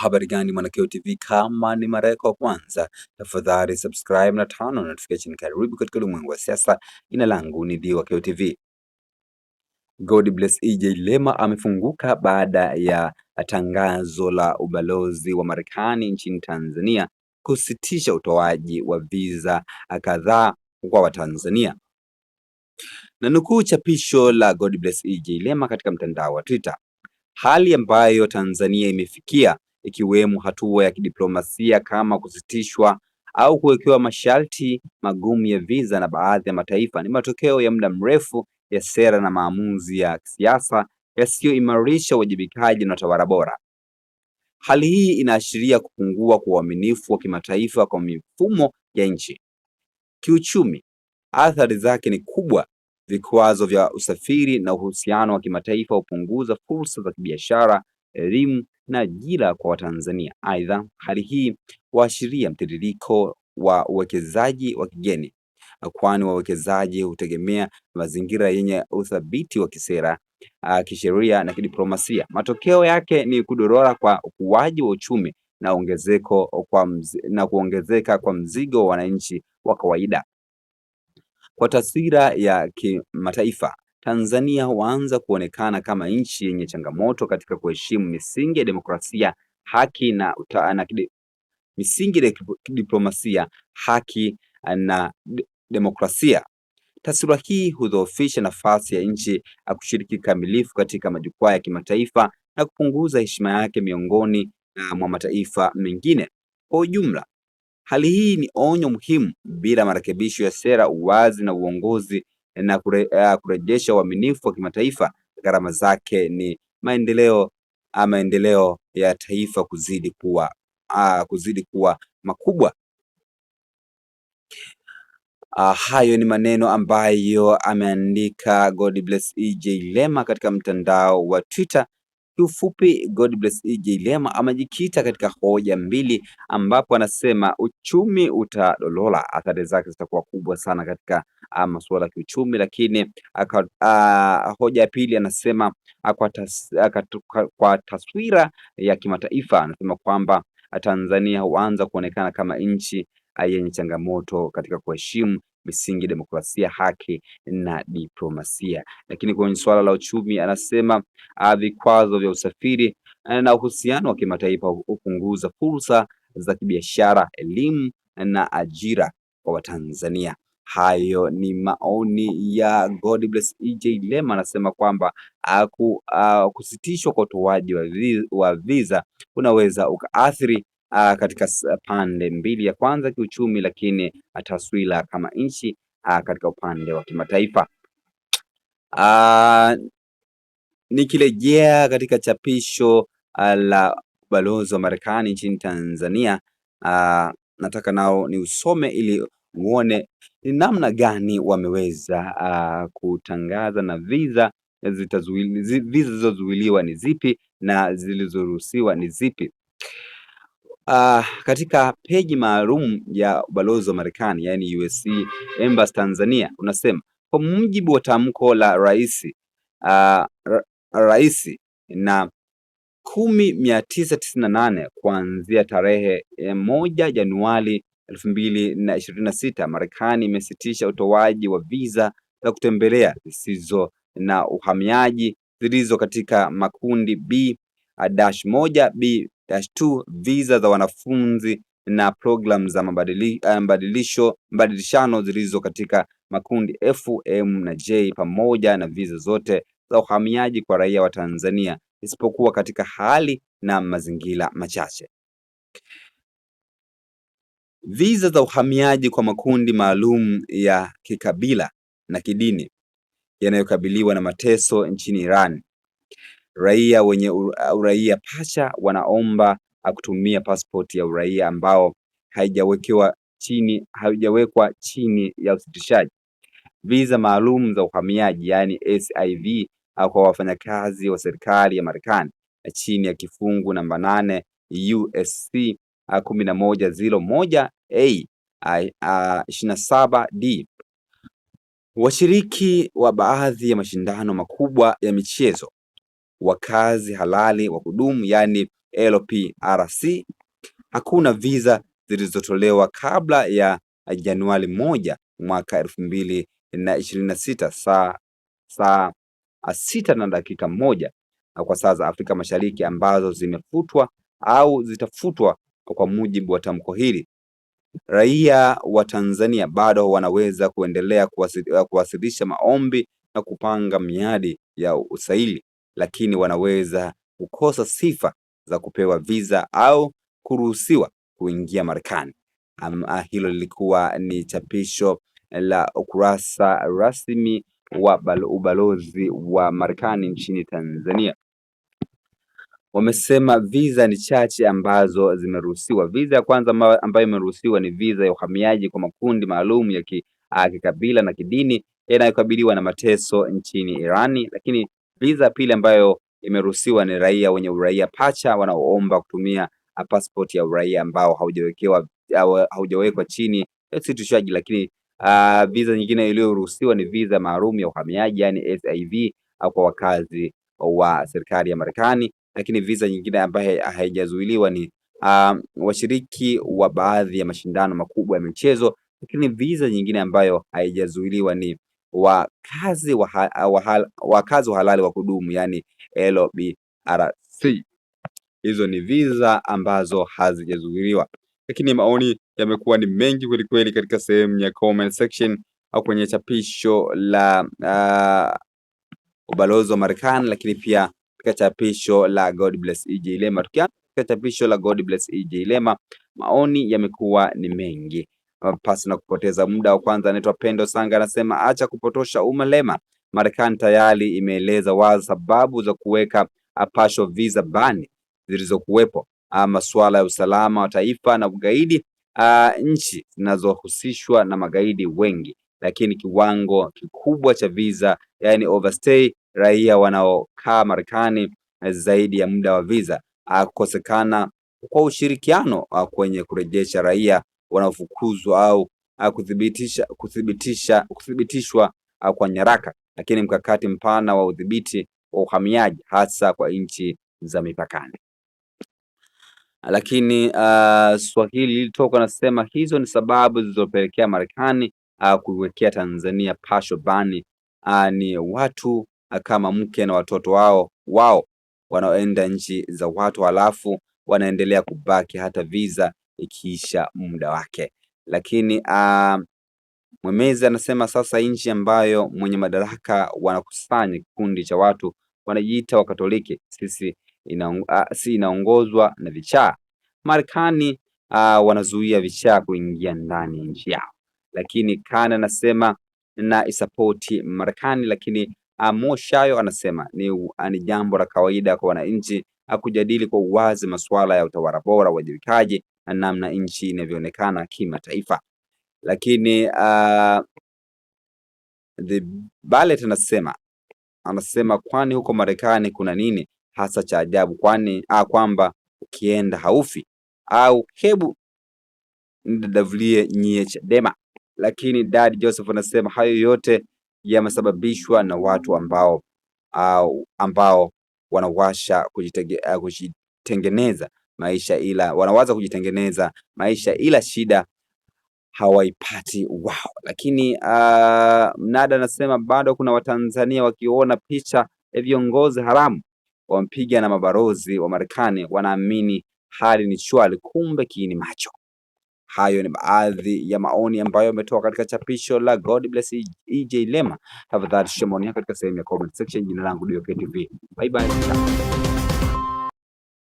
Habari gani Mwanakeo TV, kama ni mara yako ya kwanza, tafadhali subscribe na turn on notification. Karibu katika ulimwengu wa siasa. Jina langu ni Dewakeo TV. Godbless EJ Lema amefunguka baada ya tangazo la ubalozi wa Marekani nchini Tanzania kusitisha utoaji wa visa kadhaa kwa Watanzania. Na nukuu chapisho la Godbless EJ Lema katika mtandao wa Twitter: hali ambayo Tanzania imefikia, ikiwemo hatua ya kidiplomasia kama kusitishwa au kuwekewa masharti magumu ya visa na baadhi ya mataifa, ni matokeo ya muda mrefu ya sera na maamuzi ya kisiasa yasiyoimarisha uwajibikaji na utawala bora. Hali hii inaashiria kupungua kwa uaminifu wa kimataifa kwa mifumo ya nchi. Kiuchumi, athari zake ni kubwa. Vikwazo vya usafiri na uhusiano wa kimataifa hupunguza fursa za kibiashara, elimu na ajira kwa Watanzania. Aidha, hali hii huashiria mtiririko wa uwekezaji wa kigeni, kwani wawekezaji hutegemea mazingira yenye uthabiti wa kisera, kisheria na kidiplomasia. Matokeo yake ni kudorora kwa ukuaji wa uchumi na kuongezeka kwa mzigo wa wananchi wa kawaida. Kwa taswira ya kimataifa, Tanzania huanza kuonekana kama nchi yenye changamoto katika kuheshimu misingi ya demokrasia, haki na misingi ya kidiplomasia, haki na demokrasia. Taswira hii hudhoofisha nafasi ya nchi kushiriki kikamilifu katika majukwaa ya kimataifa na kupunguza heshima yake miongoni mwa mataifa mengine. Kwa ujumla, hali hii ni onyo muhimu. Bila marekebisho ya sera, uwazi na uongozi na kurejesha uaminifu wa kimataifa, gharama zake ni maendeleo ya taifa kuzidi kuwa makubwa. Hayo ni maneno ambayo ameandika Godbless EJ Lema katika mtandao wa Twitter. Kiufupi, Godbless EJ Lema amejikita katika hoja mbili, ambapo anasema uchumi utadolola, athari zake zitakuwa kubwa sana katika masuala ya kiuchumi. Lakini hoja ya pili anasema kwa taswira ya kimataifa, anasema kwamba Tanzania huanza kuonekana kama nchi yenye changamoto katika kuheshimu misingi ya demokrasia, haki na diplomasia. Lakini kwenye suala la uchumi anasema vikwazo vya usafiri na uhusiano wa kimataifa hupunguza fursa za kibiashara, elimu na ajira kwa Watanzania. Hayo ni maoni ya Godbless EJ Lema. Anasema kwamba kusitishwa kwa utoaji wa visa unaweza ukaathiri katika pande mbili, ya kwanza kiuchumi, lakini taswira kama nchi katika upande wa kimataifa. Nikirejea katika chapisho la balozi wa Marekani nchini Tanzania, nataka nao ni usome ili muone ni namna gani wameweza kutangaza na visa zilizozuiliwa ni zipi na zilizoruhusiwa ni zipi. Katika peji maalum ya ubalozi wa Marekani, yani USC Embassy Tanzania, unasema kwa mujibu wa tamko la rais na 10/998 kuanzia tarehe 1 Januari 2026, Marekani imesitisha utoaji wa visa za kutembelea zisizo na uhamiaji zilizo katika makundi B-1, B-2, visa za wanafunzi na programu za mabadilishano zilizo katika makundi F, M na J, pamoja na visa zote za uhamiaji kwa raia wa Tanzania isipokuwa katika hali na mazingira machache. Visa za uhamiaji kwa makundi maalum ya kikabila na kidini yanayokabiliwa na mateso nchini Iran. Raia wenye uraia pacha wanaomba kutumia pasipoti ya uraia ambao haijawekwa chini ya usitishaji. Visa maalum za uhamiaji, yani SIV, kwa wafanyakazi wa serikali ya Marekani chini ya kifungu namba 8 USC 1101A 27D. Washiriki wa baadhi ya mashindano makubwa ya michezo, wakazi halali wa kudumu, yani LPRC. Hakuna visa zilizotolewa kabla ya Januari 1 mwaka 2026 saa 6:01 kwa saa za Afrika Mashariki ambazo zimefutwa au zitafutwa kwa mujibu wa tamko hili. Raia wa Tanzania bado wanaweza kuendelea kuwasilisha maombi na kupanga miadi ya usaili, lakini wanaweza kukosa sifa za kupewa visa au kuruhusiwa kuingia Marekani. Hilo lilikuwa ni chapisho la ukurasa rasmi wa ubalozi wa Marekani nchini Tanzania. Wamesema visa ni chache ambazo zimeruhusiwa. Visa ya kwanza ambayo imeruhusiwa ni visa ya uhamiaji kwa makundi maalum ya kikabila na kidini yanayokabiliwa na mateso nchini Irani, lakini visa ya pili ambayo imeruhusiwa ni raia wenye uraia pacha wanaoomba kutumia passport ya uraia ambao haujawekwa chini ya usitishaji. Lakini visa nyingine iliyoruhusiwa ni visa maalum ya uhamiaji, yani SIV, au kwa wakazi wa serikali ya Marekani. Lakini visa nyingine ambayo haijazuiliwa ni washiriki wa baadhi ya mashindano makubwa ya michezo. Lakini visa nyingine ambayo haijazuiliwa ni wakazi wa halali wa kudumu, yani LPRC. Hizo ni visa ambazo hazijazuiliwa. Lakini maoni yamekuwa ni mengi kweli kweli katika sehemu ya comment section au kwenye chapisho la ubalozi wa Marekani, lakini pia katika chapisho la God Bless EJ Lema. Tukianza katika chapisho la God Bless EJ Lema, maoni yamekuwa ni mengi. Pasi na kupoteza muda, wa kwanza anaitwa Pendo Sanga, anasema acha kupotosha umma Lema. Marekani tayari imeeleza wazi sababu za kuweka partial visa ban zilizokuwepo, masuala ya usalama wa taifa na ugaidi, nchi zinazohusishwa na magaidi wengi, lakini kiwango kikubwa cha visa, yani overstay, raia wanaokaa Marekani zaidi ya muda wa visa, kukosekana kwa ushirikiano kwenye kurejesha raia wanaofukuzwa au kuthibitishwa kwa nyaraka, lakini mkakati mpana wa udhibiti wa uhamiaji hasa kwa nchi za mipakani. Lakini Swahili lilitoka nasema hizo ni sababu zilizopelekea Marekani kuiwekea Tanzania partial ban. Ni watu kama mke na watoto wao wanaoenda nchi za watu halafu wanaendelea kubaki hata visa ikiisha muda wake. Lakini Mwemezi anasema sasa nchi ambayo mwenye madaraka wanakusanya kikundi cha watu wanajiita Wakatoliki, si inaongozwa na vichaa. Marekani wanazuia vichaa kuingia ndani ya nchi yao. Lakini Kana anasema na isapoti Marekani. Lakini Moshayo anasema ni jambo la kawaida kwa wananchi kujadili kwa uwazi masuala ya utawala bora, uwajibikaji na namna nchi inavyoonekana kimataifa. Lakini The Ballet anasema kwani huko Marekani kuna nini hasa cha ajabu, kwani kwamba ukienda haufi au hebu ndadavlie nyie Chadema. Lakini Dad Joseph anasema hayo yote yamesababishwa na watu ambao wanawasha kujitengeneza maisha, ila wanawaza kujitengeneza maisha ila shida hawaipati wao. Lakini Mnada anasema bado kuna Watanzania wakiona picha ya viongozi haramu wampiga na mabarozi wa Marekani wanaamini hali ni shwari, kumbe kiini macho. Hayo ni baadhi ya maoni ambayo yametoka katika chapisho la God Bless EJ Lema. Tafadhali share maoni yako katika sehemu ya comment section. Jina langu ndio KTV. Bye bye.